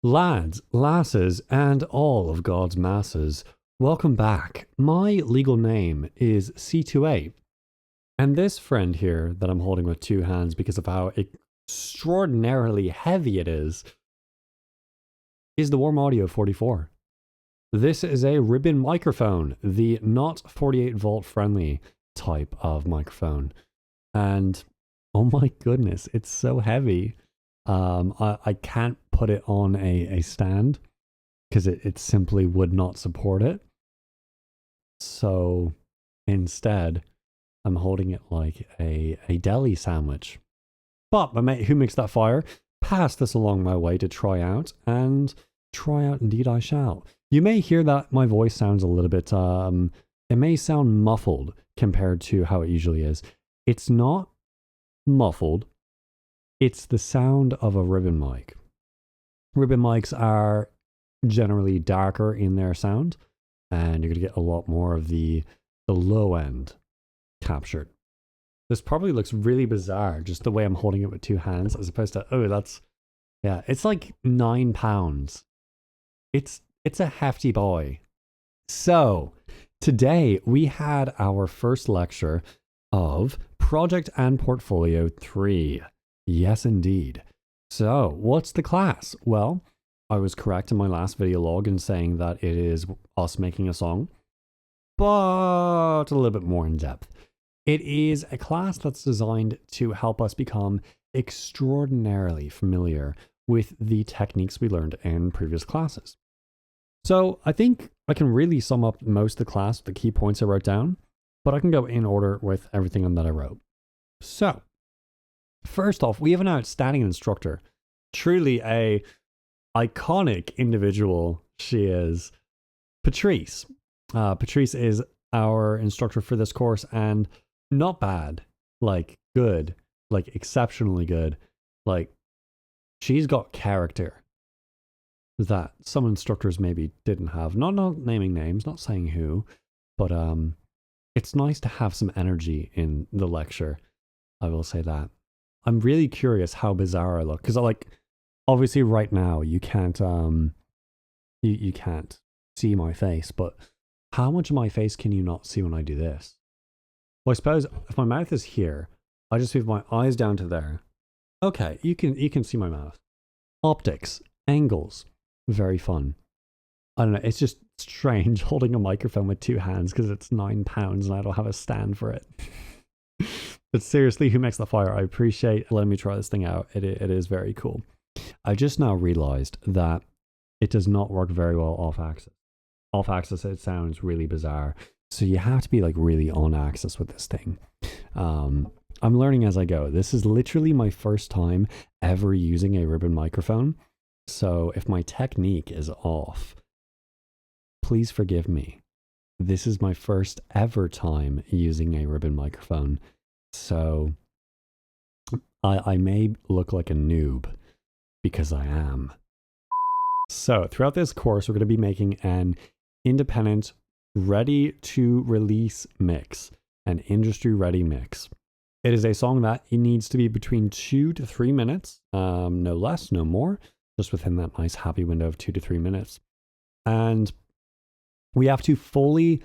Lads, lasses, and all of God's masses, welcome back. My legal name is C2A, and this friend here that I'm holding with two hands because of how extraordinarily heavy it is the Warm Audio 44. This is a ribbon microphone, the not 48 volt friendly type of microphone. And oh my goodness, it's so heavy. I can't put it on a stand because it simply would not support it. So instead, I'm holding it like a deli sandwich. But my mate who makes that fire passed this along my way to try out, and try out indeed I shall. You may hear that my voice sounds a little bit, it may sound muffled compared to how it usually is. It's not muffled. It's the sound of a ribbon mic. Ribbon mics are generally darker in their sound, and you're going to get a lot more of the low end captured. This probably looks really bizarre, just the way I'm holding it with two hands, as opposed to, yeah, it's like 9 pounds. It's a hefty boy. So today we had our first lecture of Project and Portfolio 3. Yes, indeed. So what's the class? Well, I was correct in my last video log in saying that it is us making a song, but a little bit more in depth. It is a class that's designed to help us become extraordinarily familiar with the techniques we learned in previous classes. So I think I can really sum up most of the class, the key points I wrote down, but I can go in order with everything that I wrote. So first off, we have an outstanding instructor, truly a iconic individual she is, Patrice. Patrice is our instructor for this course, and not bad, like good, like exceptionally good. Like, she's got character that some instructors maybe didn't have. Not naming names, not saying who, but it's nice to have some energy in the lecture. I will say that. I'm really curious how bizarre I look, because obviously right now you can't you can't see my face, but how much of my face can you not see when I do this? Well, I suppose if my mouth is here, I just move my eyes down to there. Okay, you can see my mouth. Optics, angles, very fun. I don't know, it's just strange holding a microphone with two hands because it's 9 pounds and I don't have a stand for it. But seriously, who makes the fire? I appreciate letting me try this thing out. It is very cool. I just now realized that it does not work very well off axis. Off axis, it sounds really bizarre. So you have to be like really on axis with this thing. I'm learning as I go. This is literally my first time ever using a ribbon microphone. So if my technique is off, please forgive me. This is my first ever time using a ribbon microphone. So I may look like a noob because I am. So throughout this course, we're going to be making an independent, ready to release mix, an industry ready mix. It is a song that it needs to be between 2 to 3 minutes, no less, no more, just within that nice happy window of 2 to 3 minutes. And we have to fully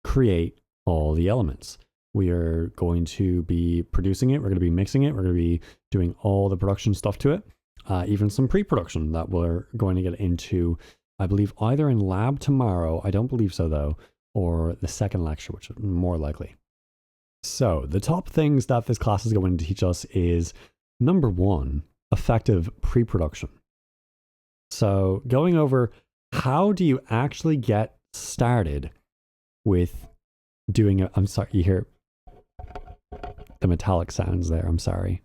create all the elements. We are going to be producing it. We're going to be mixing it. We're going to be doing all the production stuff to it. Even some pre-production that we're going to get into, I believe, either in lab tomorrow, I don't believe so though, or the second lecture, which is more likely. So the top things that this class is going to teach us is, number one, effective pre-production. So going over how do you actually get started with doing it. I'm sorry, you hear the metallic sounds there. I'm sorry.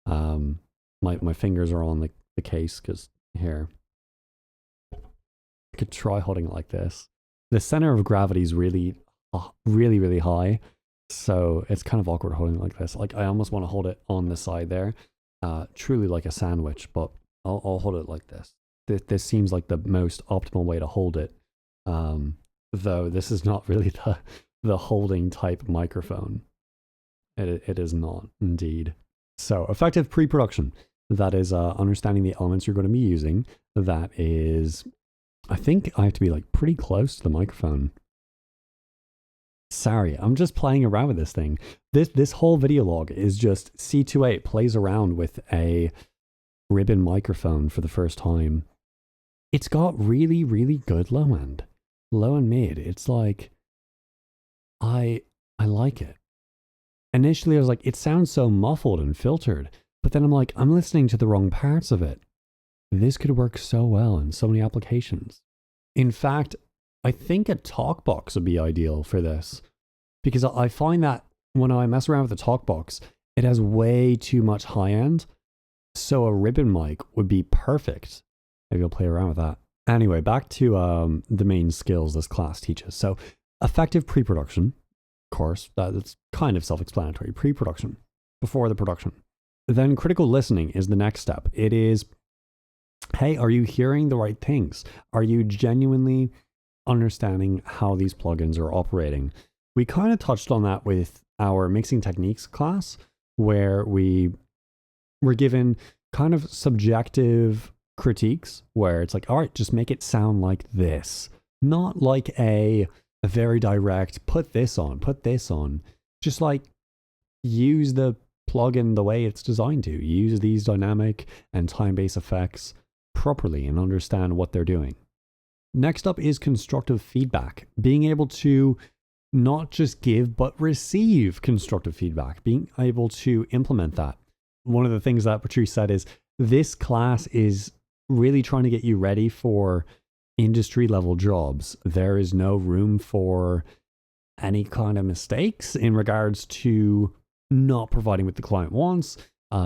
My fingers are on the case because here. I could try holding it like this. The center of gravity is really, really high. So it's kind of awkward holding it like this. Like I almost want to hold it on the side there. Truly like a sandwich, but I'll hold it like this. This seems like the most optimal way to hold it. Though this is not really the holding type microphone. It is not indeed. So effective pre-production. That is understanding the elements you're going to be using. That is, I think I have to be like pretty close to the microphone. Sorry, I'm just playing around with this thing. This whole video log is just C28 plays around with a ribbon microphone for the first time. It's got really, really good low end. Low and mid. It's like, I like it. Initially I was like, it sounds so muffled and filtered. But then I'm like, I'm listening to the wrong parts of it. This could work so well in so many applications. In fact, I think a talk box would be ideal for this, because I find that when I mess around with the talk box, it has way too much high end. So a ribbon mic would be perfect. Maybe I'll play around with that. Anyway, back to the main skills this class teaches. So effective pre-production, of course, that's kind of self-explanatory. Pre-production, before the production. Then critical listening is the next step. It is, hey, are you hearing the right things? Are you genuinely understanding how these plugins are operating? We kind of touched on that with our mixing techniques class, where we were given kind of subjective critiques, where it's like, all right, just make it sound like this. Not like a very direct, put this on. Just like use the plugin the way it's designed to. Use these dynamic and time-based effects properly and understand what they're doing. Next up is constructive feedback. Being able to not just give, but receive constructive feedback. Being able to implement that. One of the things that Patrice said is, this class is really trying to get you ready for industry level jobs. There is no room for any kind of mistakes in regards to not providing what the client wants,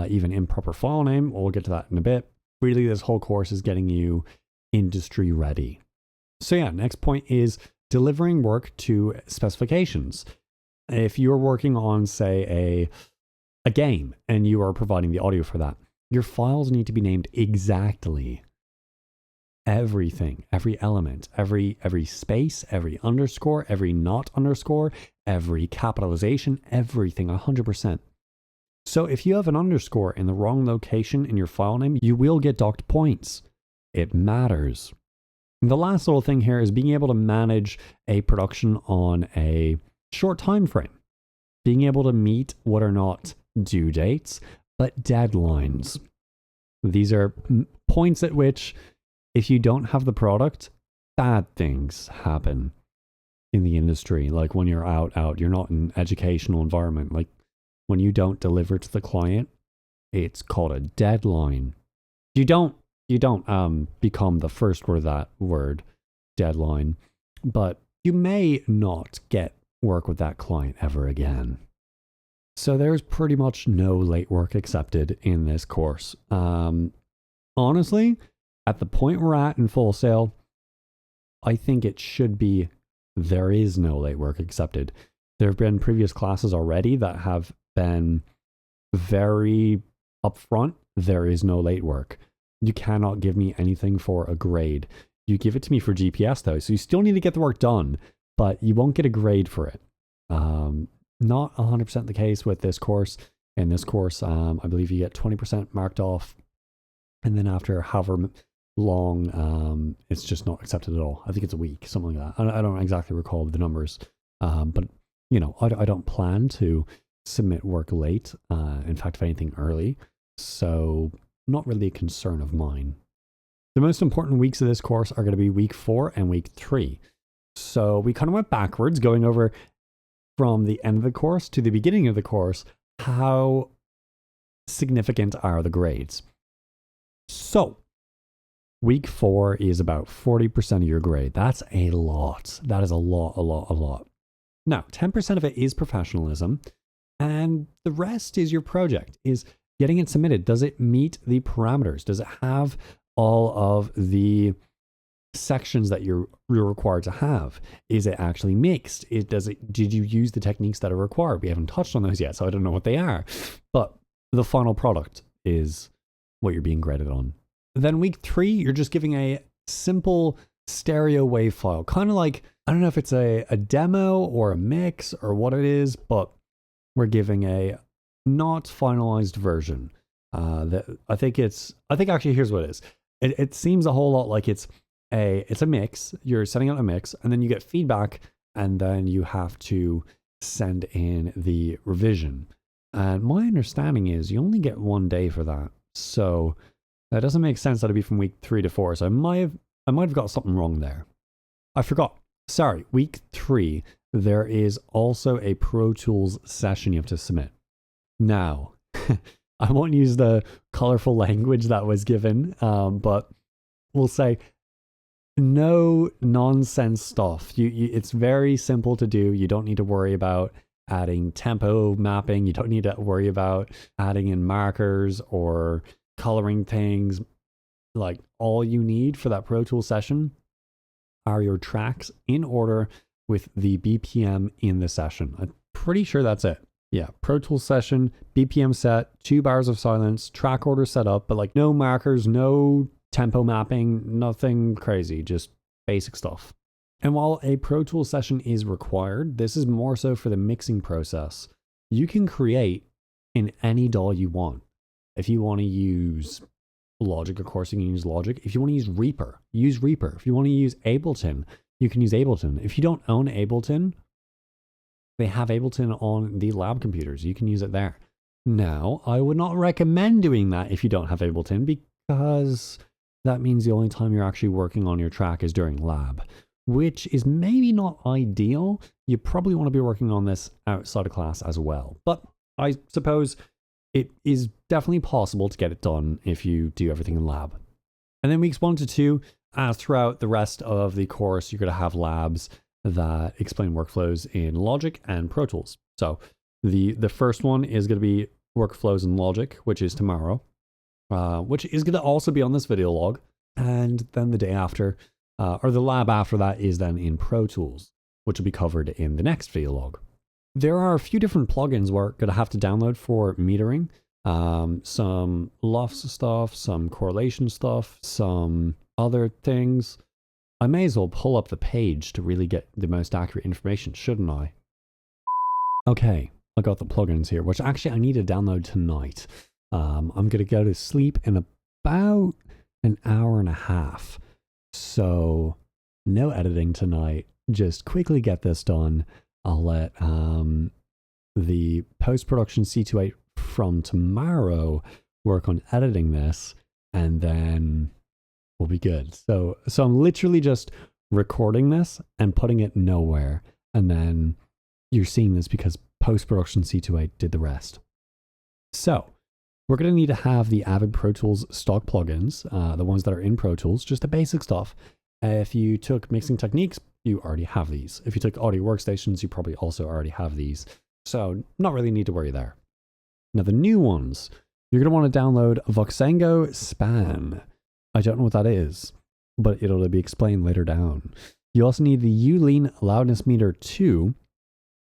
even improper file name. We'll get to that in a bit. Really, this whole course is getting you industry ready. So yeah, next point is delivering work to specifications. If you're working on, say, a game and you are providing the audio for that, your files need to be named exactly. Everything, every element, every space, every underscore, every not underscore, every capitalization, everything, 100%. So if you have an underscore in the wrong location in your file name, you will get docked points. It matters. And the last little thing here is being able to manage a production on a short time frame. Being able to meet what are not due dates, but deadlines. These are points at which, if you don't have the product, bad things happen in the industry. Like when you're out, you're not in an educational environment. Like when you don't deliver to the client, it's called a deadline. You don't become the first word of that word, deadline, but you may not get work with that client ever again. So there's pretty much no late work accepted in this course. Honestly, at the point we're at in Full Sail, I think it should be there is no late work accepted. There have been previous classes already that have been very upfront. There is no late work. You cannot give me anything for a grade. You give it to me for GPS though, so you still need to get the work done, but you won't get a grade for it. Not 100% the case with this course. In this course, I believe you get 20% marked off, and then after however long, it's just not accepted at all. I think it's a week, something like that. I don't exactly recall the numbers, but you know, I don't plan to submit work late. In fact, if anything, early. So not really a concern of mine. The most important weeks of this course are going to be week 4 and week 3. So we kind of went backwards, going over from the end of the course to the beginning of the course. How significant are the grades? So week 4 is about 40% of your grade. That's a lot. That is a lot. Now, 10% of it is professionalism, and the rest is your project, is getting it submitted. Does it meet the parameters? Does it have all of the sections that you're required to have? Is it actually mixed? Did you use the techniques that are required? We haven't touched on those yet, so I don't know what they are. But the final product is what you're being graded on. Then week 3, you're just giving a simple stereo wave file. Kind of like, I don't know if it's a demo or a mix or what it is, but we're giving a not finalized version. I think actually here's what it is. It seems a whole lot like it's a mix. You're sending out a mix, and then you get feedback, and then you have to send in the revision. And my understanding is you only get 1 day for that. So that doesn't make sense that it'd be from week 3 to 4. So I might have got something wrong there. I forgot. Sorry, week 3, there is also a Pro Tools session you have to submit. Now, I won't use the colorful language that was given, but we'll say no nonsense stuff. It's very simple to do. You don't need to worry about adding tempo mapping. You don't need to worry about adding in markers or coloring things. Like, all you need for that Pro Tools session are your tracks in order with the BPM in the session. I'm pretty sure that's it. Yeah, Pro Tools session, BPM set, 2 bars of silence, track order set up, but like no markers, no tempo mapping, nothing crazy, just basic stuff. And while a Pro Tools session is required, this is more so for the mixing process. You can create in any DAW you want. If you want to use Logic, of course, you can use Logic. If you want to use Reaper, use Reaper. If you want to use Ableton, you can use Ableton. If you don't own Ableton, they have Ableton on the lab computers. You can use it there. Now, I would not recommend doing that if you don't have Ableton, because that means the only time you're actually working on your track is during lab, which is maybe not ideal. You probably want to be working on this outside of class as well. But I suppose it is definitely possible to get it done if you do everything in lab. And then weeks 1 to 2, as throughout the rest of the course, you're going to have labs that explain workflows in Logic and Pro Tools. So the first one is going to be workflows in Logic, which is tomorrow, which is going to also be on this video log. And then the day after, or the lab after that, is then in Pro Tools, which will be covered in the next video log. There are a few different plugins we're going to have to download for metering. Some LUFS stuff, some correlation stuff, some other things. I may as well pull up the page to really get the most accurate information, shouldn't I? Okay, I got the plugins here, which actually I need to download tonight. I'm going to go to sleep in about an hour and a half. So no editing tonight. Just quickly get this done. I'll let the post-production C28 from tomorrow work on editing this, and then we'll be good. So I'm literally just recording this and putting it nowhere, and then you're seeing this because post-production C28 did the rest. So we're going to need to have the Avid Pro Tools stock plugins, the ones that are in Pro Tools, just the basic stuff. If you took Mixing Techniques, you already have these. If you took Audio Workstations, you probably also already have these. So not really need to worry there. Now the new ones, you're going to want to download Voxengo Span. I don't know what that is, but it'll be explained later down. You also need the Ulean Loudness Meter 2,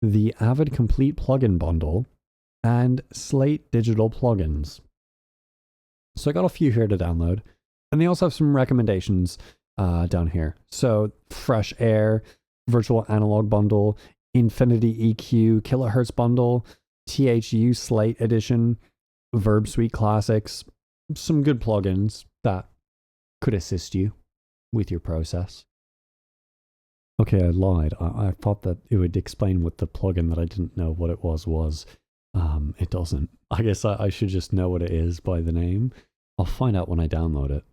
the Avid Complete Plugin Bundle, and Slate Digital Plugins. So I got a few here to download, and they also have some recommendations down here. So Fresh Air, Virtual Analog Bundle, Infinity EQ Kilohertz Bundle, THU Slate Edition, Verb Suite Classics, some good plugins that could assist you with your process. Okay, I lied. I thought that it would explain what the plugin that I didn't know what it was. It doesn't. I guess I should just know what it is by the name. I'll find out when I download it.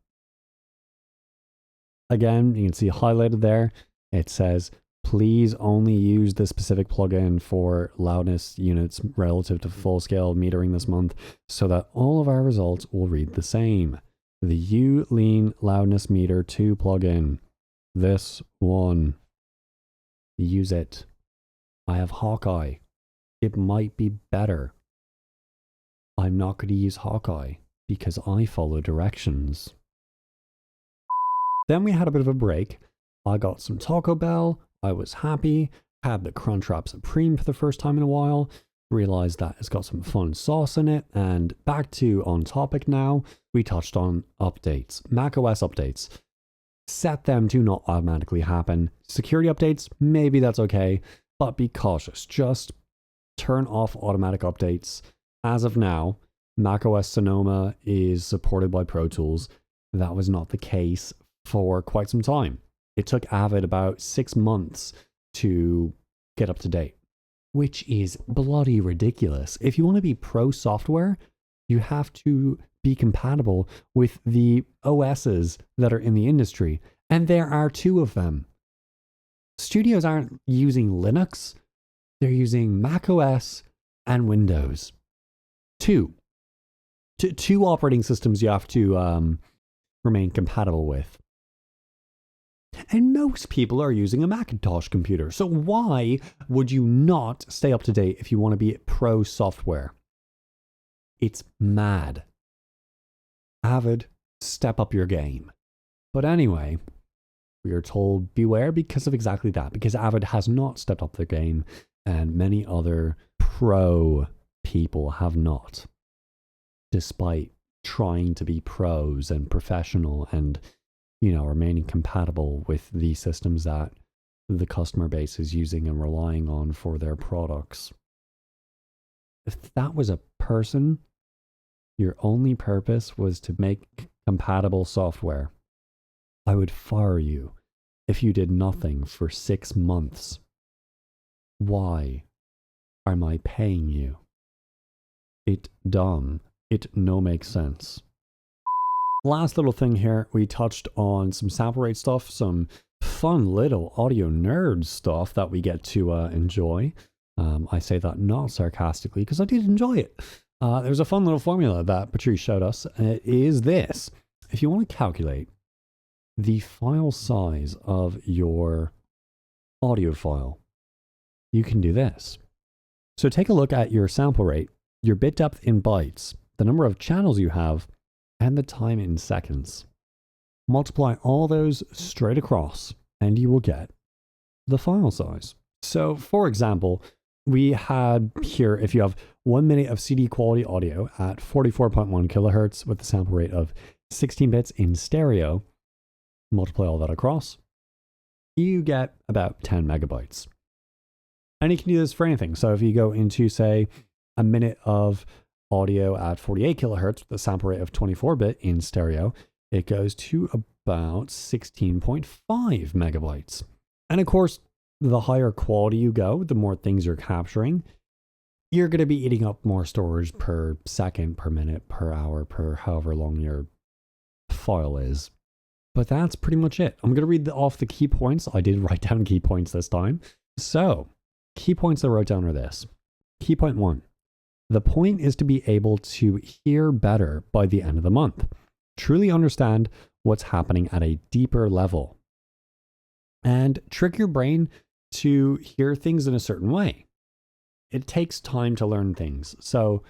Again, you can see highlighted there. It says, please only use this specific plugin for loudness units relative to full scale metering this month so that all of our results will read the same. The Ulean Loudness Meter 2 plugin. This one. Use it. I have Hawkeye. It might be better. I'm not going to use Hawkeye because I follow directions. Then we had a bit of a break. I got some Taco Bell. I was happy. Had the Crunchwrap Supreme for the first time in a while. Realized that it's got some fun sauce in it. And back to on topic now. We touched on updates. macOS updates. Set them to not automatically happen. Security updates, maybe that's okay. But be cautious. Just turn off automatic updates as of now. macOS Sonoma is supported by Pro Tools. That was not the case for quite some time. It took Avid about 6 months to get up to date, which is bloody ridiculous. If you want to be pro software, you have to be compatible with the OSs that are in the industry. And there are 2 of them. Studios aren't using Linux, they're using macOS and Windows. Two operating systems you have to remain compatible with. And most people are using a Macintosh computer. So why would you not stay up to date if you want to be pro software? It's mad. Avid, step up your game. But anyway, we are told beware because of exactly that. Because Avid has not stepped up their game and many other pro people have not. Despite trying to be pros and professional and, remaining compatible with the systems that the customer base is using and relying on for their products. If that was a person, your only purpose was to make compatible software, I would fire you if you did nothing for 6 months. Why am I paying you? It dumb. It no makes sense. Last little thing here, we touched on some sample rate stuff, some fun little audio nerd stuff that we get to enjoy. I say that not sarcastically because I did enjoy it. There's a fun little formula that Patrice showed us. It is this. If you want to calculate the file size of your audio file, you can do this. So take a look at your sample rate, your bit depth in bytes, the number of channels you have, and the time in seconds. Multiply all those straight across, and you will get the file size. So, for example, we had here, if you have 1 minute of CD quality audio at 44.1 kilohertz with a sample rate of 16 bits in stereo, multiply all that across, you get about 10 megabytes. And you can do this for anything. So if you go into, say, a minute of audio at 48 kilohertz with a sample rate of 24-bit in stereo, it goes to about 16.5 megabytes. And of course, the higher quality you go, the more things you're capturing, you're going to be eating up more storage per second, per minute, per hour, per however long your file is. But that's pretty much it. I'm going to read off the key points. I did write down key points this time. So, key points I wrote down are this. Key point 1. The point is to be able to hear better by the end of the month. Truly understand what's happening at a deeper level. And trick your brain to hear things in a certain way. It takes time to learn things. So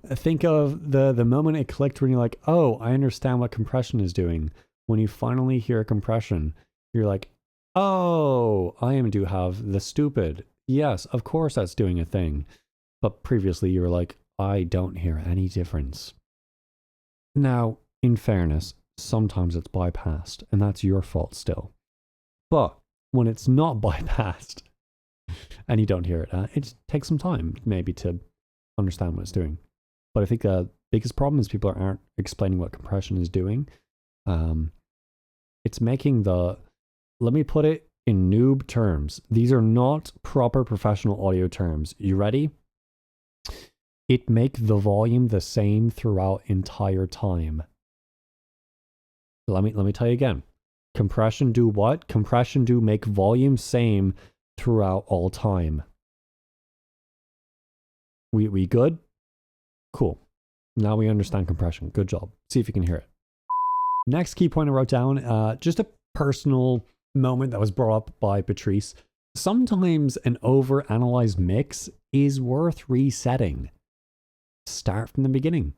think of the moment it clicked when you're like, oh, I understand what compression is doing. When you finally hear compression, you're like, oh, I do have the stupid. Yes, of course that's doing a thing. But previously you were like, I don't hear any difference. Now, in fairness, sometimes it's bypassed, and that's your fault still. But when it's not bypassed and you don't hear it, it takes some time maybe to understand what it's doing. But I think the biggest problem is people aren't explaining what compression is doing. It's making let me put it in noob terms. These are not proper professional audio terms. You ready? It make the volume the same throughout entire time. Let me tell you again. Compression do what? Compression do make volume same throughout all time. We good? Cool. Now we understand compression. Good job. See if you can hear it. Next key point I wrote down, just a personal moment that was brought up by Patrice. Sometimes an overanalyzed mix is worth resetting. Start from the beginning.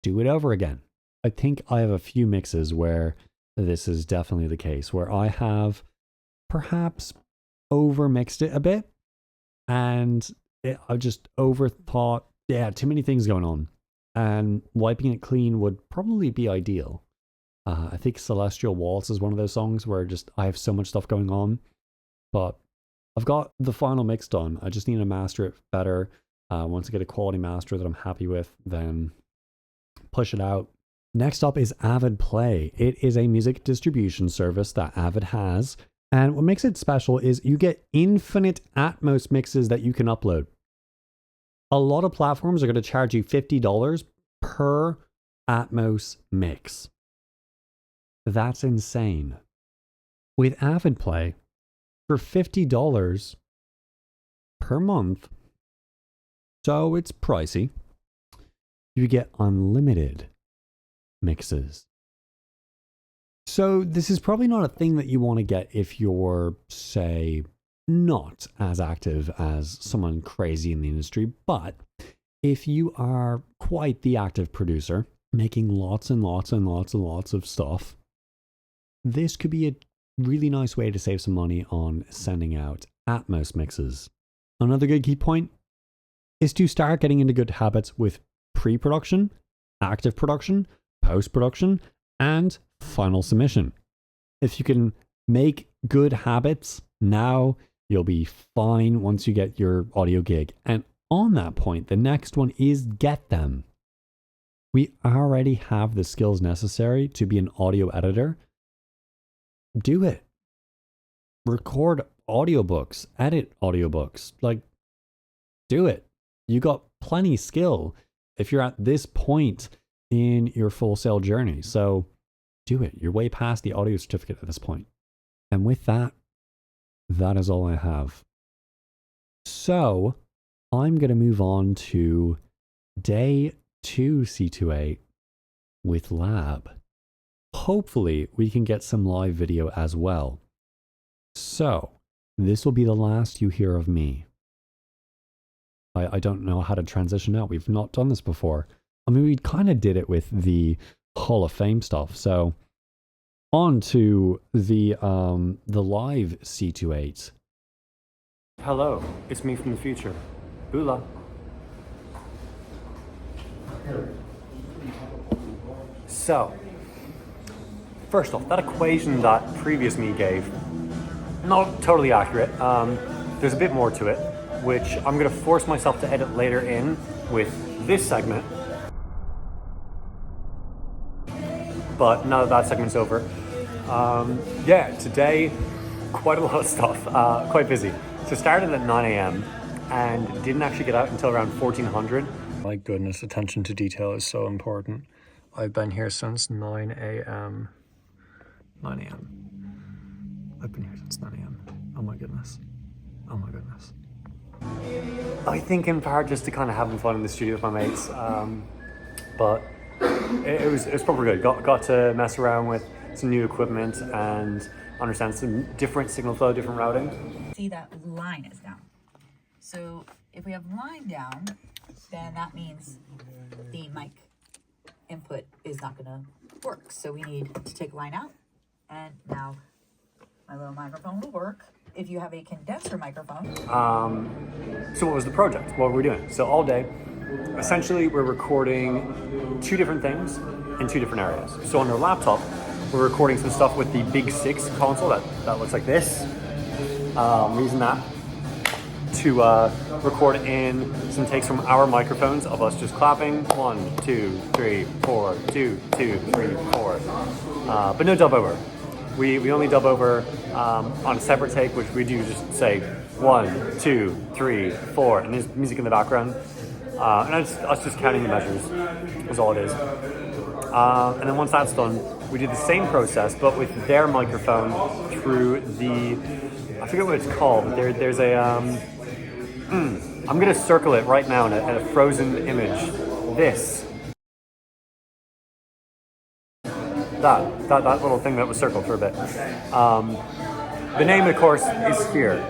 Do it over again. I think I have a few mixes where this is definitely the case, where I have perhaps overmixed it a bit and I just overthought, too many things going on, and wiping it clean would probably be ideal. I think Celestial Waltz is one of those songs where just I have so much stuff going on, but I've got the final mix done. I just need to master it better. Once I get a quality master that I'm happy with, then push it out. Next up is Avid Play. It is a music distribution service that Avid has. And what makes it special is you get infinite Atmos mixes that you can upload. A lot of platforms are going to charge you $50 per Atmos mix. That's insane. With Avid Play, for $50 per month, so it's pricey, you get unlimited mixes. So this is probably not a thing that you want to get if you're, say, not as active as someone crazy in the industry, but if you are quite the active producer, making lots and lots and lots and lots of stuff, this could be a really nice way to save some money on sending out Atmos mixes. Another good key point is to start getting into good habits with pre-production, active production, post-production, and final submission. If you can make good habits now, you'll be fine once you get your audio gig. And on that point, the next one is get them. We already have the skills necessary to be an audio editor. Do it. Record audiobooks, edit audiobooks. Like, do it. You got plenty skill if you're at this point in your Full Sail journey. So do it. You're way past the audio certificate at this point. And with that, that is all I have. So I'm going to move on to day 2 C28 with Lab. Hopefully we can get some live video as well. So this will be the last you hear of me. I don't know how to transition out. We've not done this before. I mean, we kind of did it with the Hall of Fame stuff. So on to the live C28. Hello, it's me from the future. Bula. So, first off, that equation that previous me gave, not totally accurate. There's a bit more to it, which I'm going to force myself to edit later in with this segment. But now that that segment's over, yeah, today, quite a lot of stuff, quite busy. So started at 9 a.m. and didn't actually get out until around 1400. My goodness, attention to detail is so important. I've been here since 9 a.m. 9 a.m. I've been here since 9 a.m. Oh my goodness. Oh my goodness. I think in part just to kind of having fun in the studio with my mates, but it was probably good. Got to mess around with some new equipment and understand some different signal flow, different routing. See that line is down. So if we have line down, then that means the mic input is not going to work. So we need to take line out, and now my little microphone will work. If you have a condenser microphone. So what was the project? What were we doing? So all day, essentially we're recording 2 different things in 2 different areas. So on our laptop, we're recording some stuff with the Big 6 console that looks like this. We're using that to record in some takes from our microphones of us just clapping. 1, 2, 3, 4, 2, 2, 3, 4. But no dub over. We only dub over on a separate take, which we do just say 1, 2, 3, 4, and there's music in the background. And it's us just counting the measures is all it is. And then once that's done, we do the same process, but with their microphone through the, I forget what it's called, but there's a, I'm going to circle it right now in a frozen image. This. That little thing that was circled for a bit. The name, of course, is Sphere.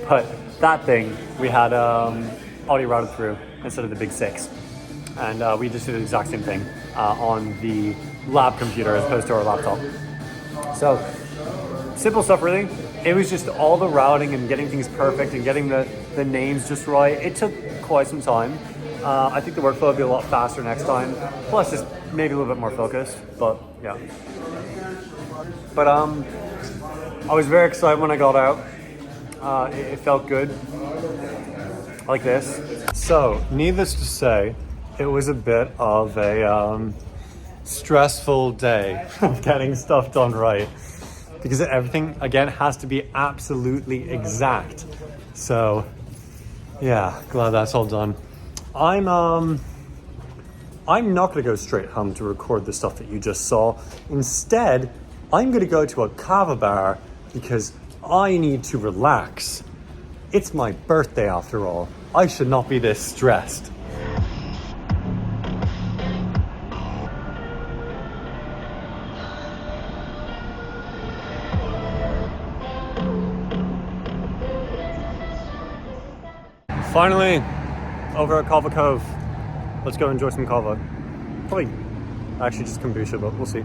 But that thing, we had audio routed through instead of the Big 6. And we just did the exact same thing on the lab computer as opposed to our laptop. So, simple stuff really. It was just all the routing and getting things perfect and getting the names just right. It took quite some time. I think the workflow will be a lot faster next time. Plus, just maybe a little bit more focused. But yeah. But I was very excited when I got out. It felt good. like this. So, needless to say, it was a bit of a stressful day of getting stuff done right. Because everything, again, has to be absolutely exact. So, yeah, glad that's all done. I'm not gonna go straight home to record the stuff that you just saw. Instead, I'm gonna go to a kava bar because I need to relax. It's my birthday after all. I should not be this stressed. Finally, over at Kava Cove. Let's go enjoy some kava. Probably actually just kombucha, but we'll see.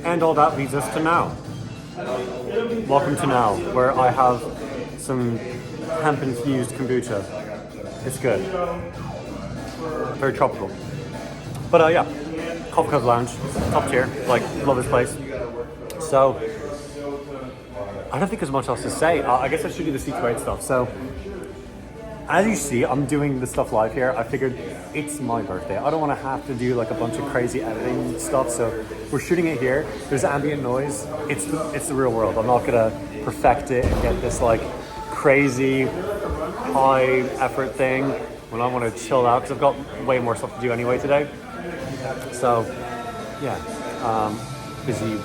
And all that leads us to now. Welcome to now, where I have some hemp-infused kombucha. It's good. Very tropical. But yeah, Kava Cove Lounge, top tier. Like, love this place. So, I don't think there's much else to say. I guess I should do the C28 stuff. So, as you see, I'm doing the stuff live here. I figured it's my birthday. I don't want to have to do like a bunch of crazy editing stuff. So we're shooting it here. There's ambient noise. It's the real world. I'm not gonna perfect it and get this like crazy high effort thing when I want to chill out because I've got way more stuff to do anyway today. So yeah, busy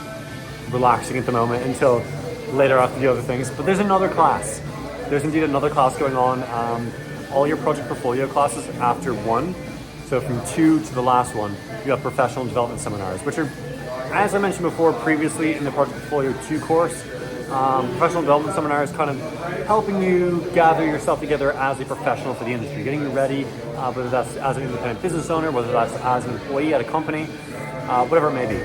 relaxing at the moment until later I have to do other things. But there's another class. There's indeed another class going on. All your project portfolio classes after one. So from 2 to the last one, you have professional development seminars, which are, as I mentioned before previously in the project portfolio 2 course, professional development seminars kind of helping you gather yourself together as a professional for the industry, getting you ready, whether that's as an independent business owner, whether that's as an employee at a company, whatever it may be.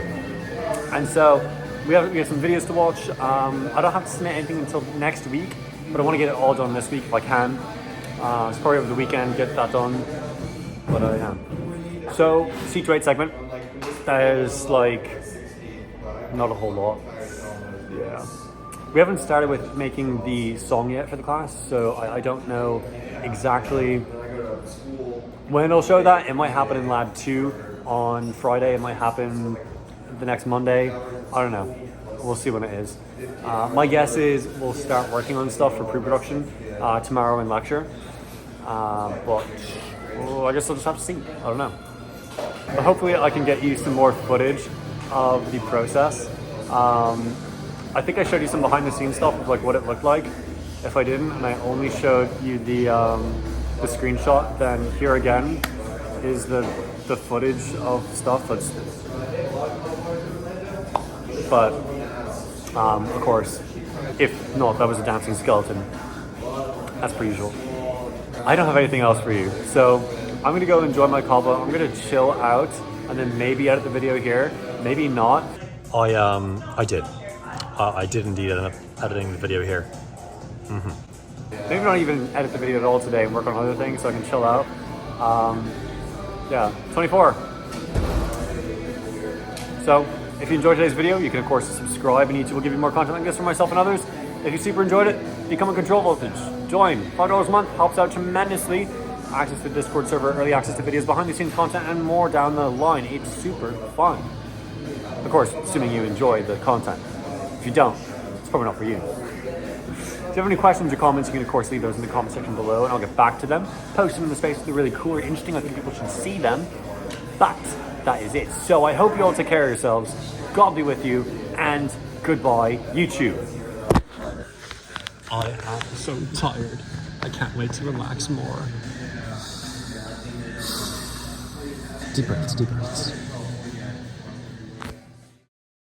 And so we have some videos to watch. I don't have to submit anything until next week, but I want to get it all done this week if I can. It's probably over the weekend, get that done. But yeah. So, C28 segment. There's like not a whole lot. Yeah. We haven't started with making the song yet for the class, so I don't know exactly when it'll show that. It might happen in Lab 2 on Friday. It might happen the next Monday. I don't know. We'll see when it is. My guess is we'll start working on stuff for pre-production tomorrow in lecture. But I guess I'll just have to see. I don't know. But hopefully I can get you some more footage of the process. I think I showed you some behind the scenes stuff of like what it looked like. If I didn't and I only showed you the screenshot, then here again is the footage of stuff that's. But of course, if not, that was a dancing skeleton. As per usual. I don't have anything else for you, so I'm gonna go enjoy my kava. I'm gonna chill out and then maybe edit the video here, maybe not. I did indeed end up editing the video here. Maybe not even edit the video at all today and work on other things so I can chill out. Yeah, 24. So if you enjoyed today's video, you can of course subscribe and YouTube will give you more content like this from myself and others. If you super enjoyed it, become a Control Voltage. Join. $5 a month helps out tremendously. Access to the Discord server, early access to videos, behind the scenes content, and more down the line. It's super fun. Of course, assuming you enjoy the content. If you don't, it's probably not for you. If you have any questions or comments, you can of course leave those in the comment section below and I'll get back to them. Post them in the space if they're really cool or interesting. I think people should see them. But that is it. So I hope you all take care of yourselves. God be with you and goodbye, YouTube. I am so tired. I can't wait to relax more. Deep breaths, deep breaths.